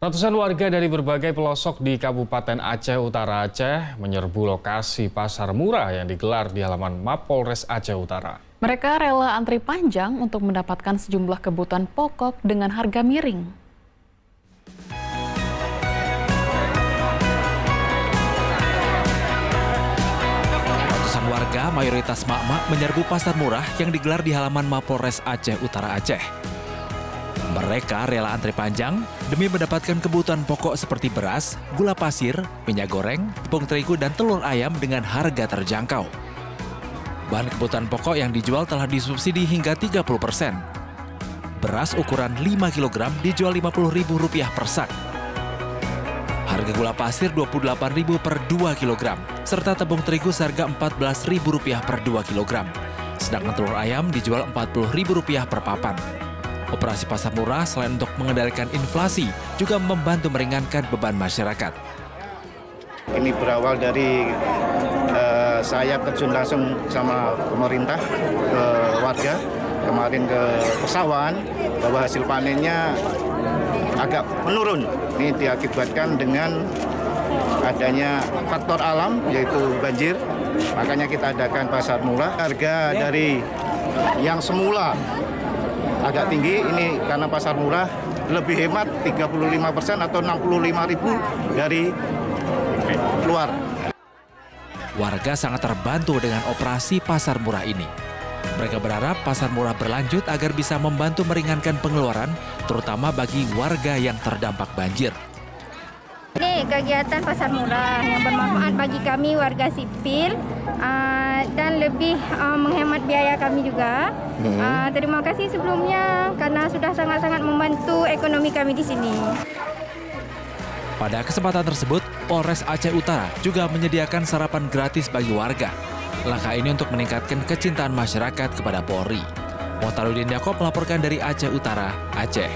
Ratusan warga dari berbagai pelosok di Kabupaten Aceh Utara Aceh menyerbu lokasi pasar murah yang digelar di halaman Mapolres Aceh Utara. Mereka rela antri panjang untuk mendapatkan sejumlah kebutuhan pokok dengan harga miring. Ratusan warga, mayoritas mak-mak, menyerbu pasar murah yang digelar di halaman Mapolres Aceh Utara Aceh. Mereka rela antri panjang demi mendapatkan kebutuhan pokok seperti beras, gula pasir, minyak goreng, tepung terigu, dan telur ayam dengan harga terjangkau. Bahan kebutuhan pokok yang dijual telah disubsidi hingga 30%. Beras ukuran 5 kg dijual Rp50.000 per sak. Harga gula pasir Rp28.000 per 2 kg, serta tepung terigu seharga Rp14.000 per 2 kg. Sedangkan telur ayam dijual Rp40.000 per papan. Operasi pasar murah selain untuk mengendalikan inflasi, juga membantu meringankan beban masyarakat. Ini berawal dari saya terjun langsung sama pemerintah ke warga, kemarin ke Pesawan, bahwa hasil panennya agak menurun. Ini diakibatkan dengan adanya faktor alam, yaitu banjir. Makanya kita adakan pasar murah. Harga dari yang semula agak tinggi, ini karena pasar murah lebih hemat 35% atau Rp65.000 dari luar. Warga sangat terbantu dengan operasi pasar murah ini. Mereka berharap pasar murah berlanjut agar bisa membantu meringankan pengeluaran, terutama bagi warga yang terdampak banjir. Ini kegiatan pasar murah yang bermanfaat bagi kami warga sipil dan lebih menghemat biaya kami juga. Terima kasih sebelumnya karena sudah sangat-sangat membantu ekonomi kami di sini. Pada kesempatan tersebut, Polres Aceh Utara juga menyediakan sarapan gratis bagi warga. Langkah ini untuk meningkatkan kecintaan masyarakat kepada Polri. Mohtarudin Yaakob melaporkan dari Aceh Utara, Aceh.